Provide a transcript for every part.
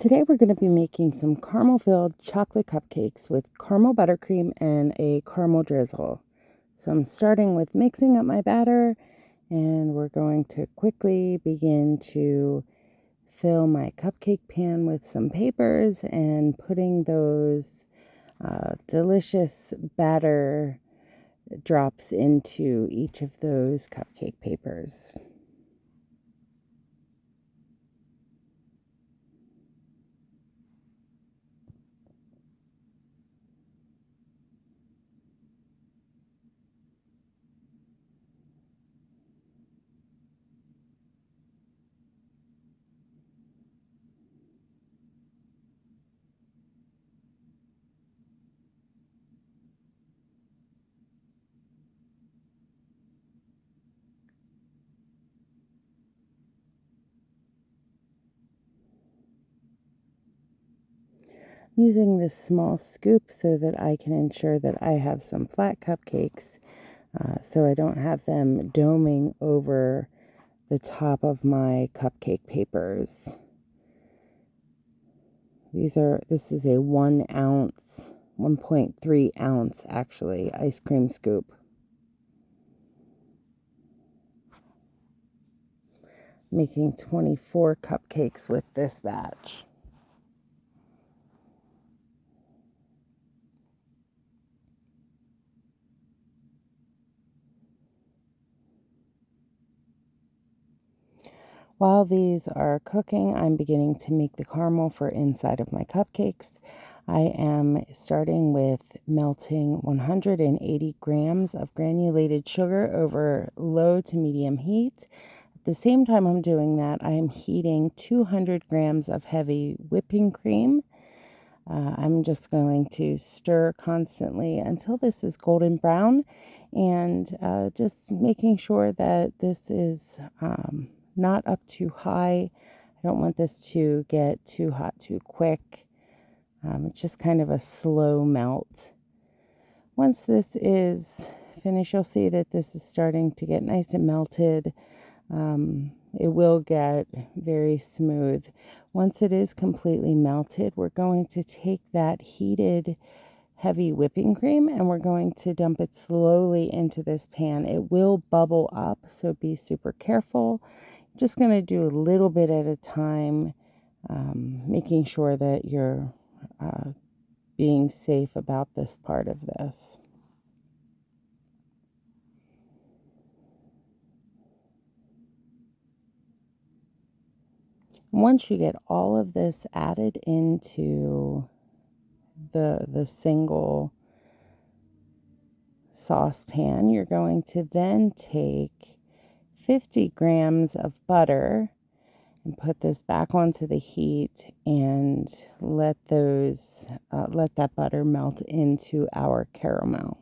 Today we're going to be making some caramel-filled chocolate cupcakes with caramel buttercream and a caramel drizzle. So I'm starting with mixing up my batter, and we're going to quickly begin to fill my cupcake pan with some papers and putting those delicious batter drops into each of those cupcake papers. Using this small scoop so that I can ensure that I have some flat cupcakes so I don't have them doming over the top of my cupcake papers. This is a 1 ounce, 1.3 ounce actually, ice cream scoop. Making 24 cupcakes with this batch. While these are cooking, I'm beginning to make the caramel for inside of my cupcakes. I am starting with melting 180 grams of granulated sugar over low to medium heat. At the same time I'm doing that, I am heating 200 grams of heavy whipping cream. I'm just going to stir constantly until this is golden brown, and just making sure that this is not up too high. I don't want this to get too hot too quick. It's just kind of a slow melt. Once this is finished, you'll see that this is starting to get nice and melted. It will get very smooth. Once it is completely melted, we're going to take that heated heavy whipping cream and we're going to dump it slowly into this pan. It will bubble up, so be super careful. Just going to do a little bit at a time, making sure that you're being safe about this part of this. Once you get all of this added into the single saucepan, you're going to then take 50 grams of butter and put this back onto the heat and let that butter melt into our caramel.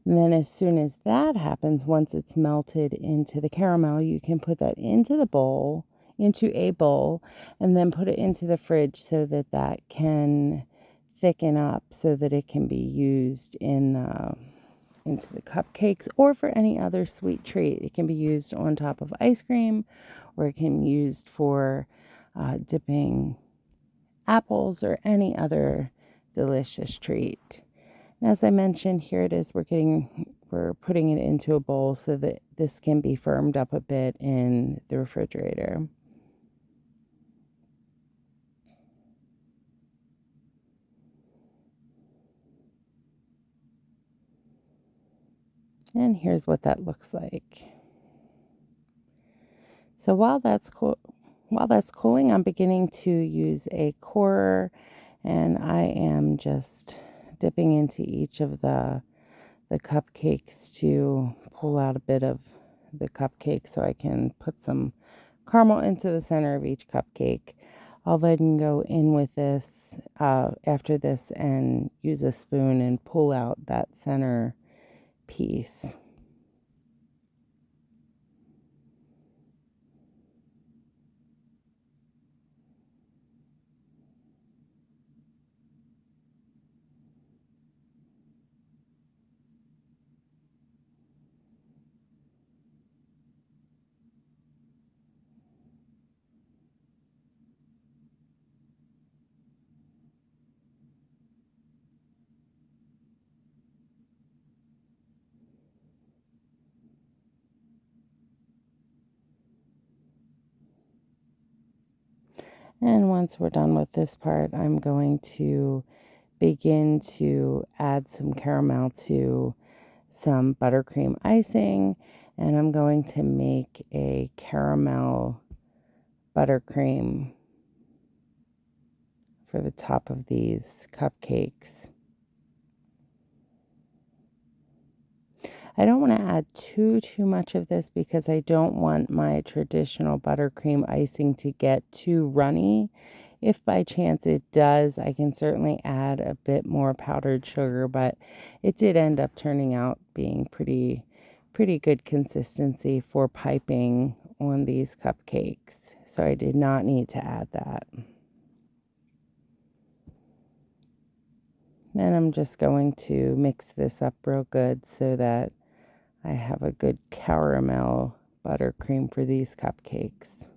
And then as soon as that happens, once it's melted into the caramel, you can put that into a bowl, and then put it into the fridge so that that can thicken up so that it can be used into the cupcakes or for any other sweet treat. It can be used on top of ice cream, or it can be used for dipping apples or any other delicious treat. And as I mentioned, here it is. We're putting it into a bowl so that this can be firmed up a bit in the refrigerator. And here's what that looks like. So while that's cooling, I'm beginning to use a corer, and I am just dipping into each of the cupcakes to pull out a bit of the cupcake so I can put some caramel into the center of each cupcake. I'll then go in with this after this and use a spoon and pull out that center piece. And once we're done with this part, I'm going to begin to add some caramel to some buttercream icing, and I'm going to make a caramel buttercream for the top of these cupcakes. I don't want to add too much of this because I don't want my traditional buttercream icing to get too runny. If by chance it does, I can certainly add a bit more powdered sugar, but it did end up turning out being pretty good consistency for piping on these cupcakes. So I did not need to add that. Then I'm just going to mix this up real good so that I have a good caramel buttercream for these cupcakes.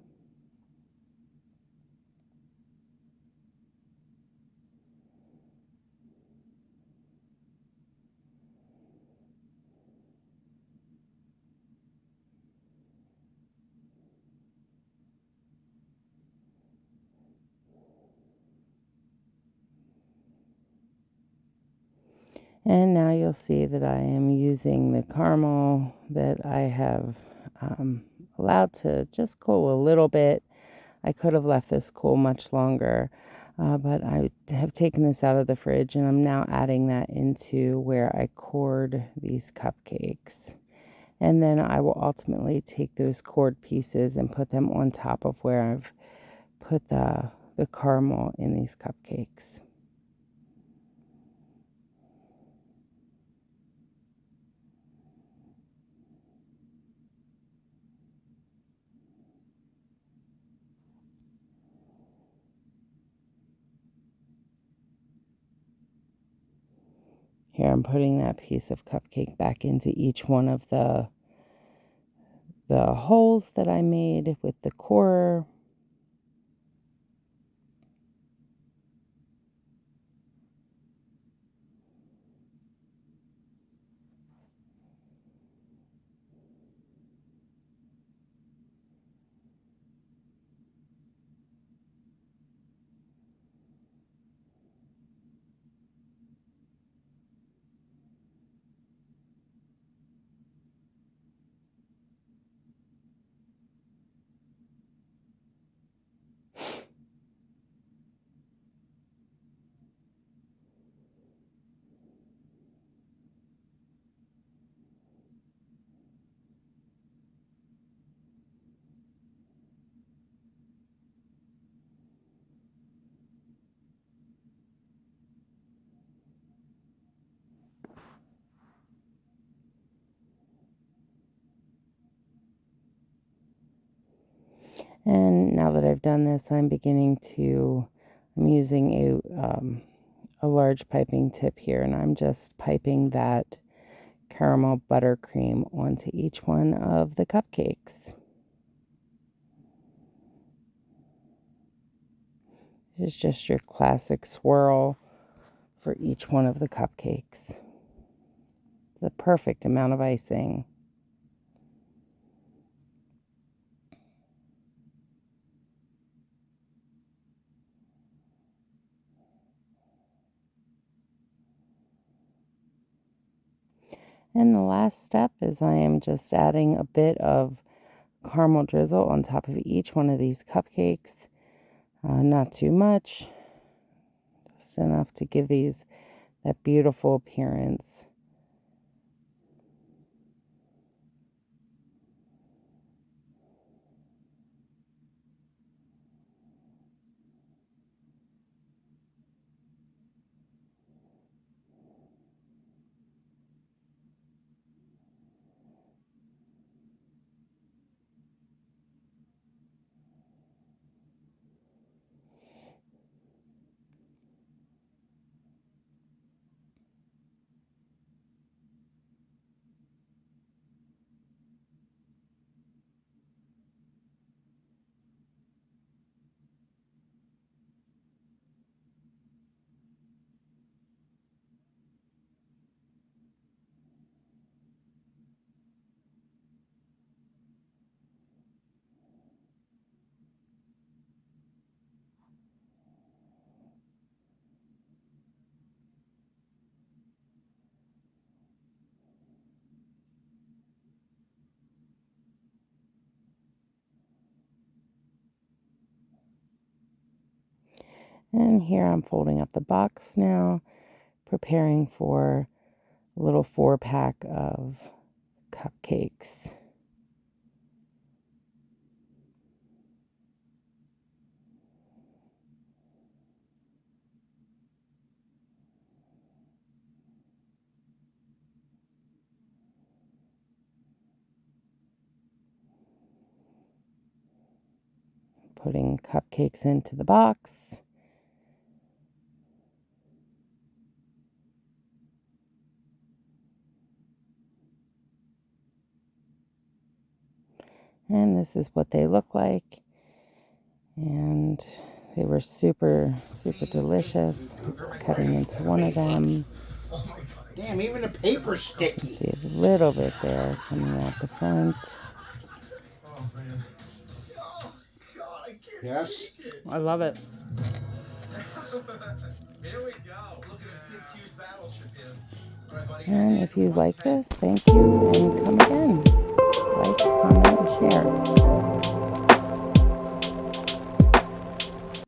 And now you'll see that I am using the caramel that I have allowed to just cool a little bit. I could have left this cool much longer, but I have taken this out of the fridge and I'm now adding that into where I cored these cupcakes. And then I will ultimately take those cored pieces and put them on top of where I've put the caramel in these cupcakes. Here I'm putting that piece of cupcake back into each one of the holes that I made with the core. And now that I've done this, I'm using a large piping tip here, and I'm just piping that caramel buttercream onto each one of the cupcakes. This is just your classic swirl for each one of the cupcakes. The perfect amount of icing. And the last step is I am just adding a bit of caramel drizzle on top of each one of these cupcakes. Not too much, just enough to give these that beautiful appearance. And here I'm folding up the box now, preparing for a little 4-pack of cupcakes. Putting cupcakes into the box. And this is what they look like. And they were super, super delicious. This is cutting into one of them. Damn, even the paper's sticky. You can see a little bit there coming out the front. Yes. I love it. Here we go. Look at a CQ's battleship, dude. All right, buddy. And if you like this, thank you and come again. Like, comment, and share.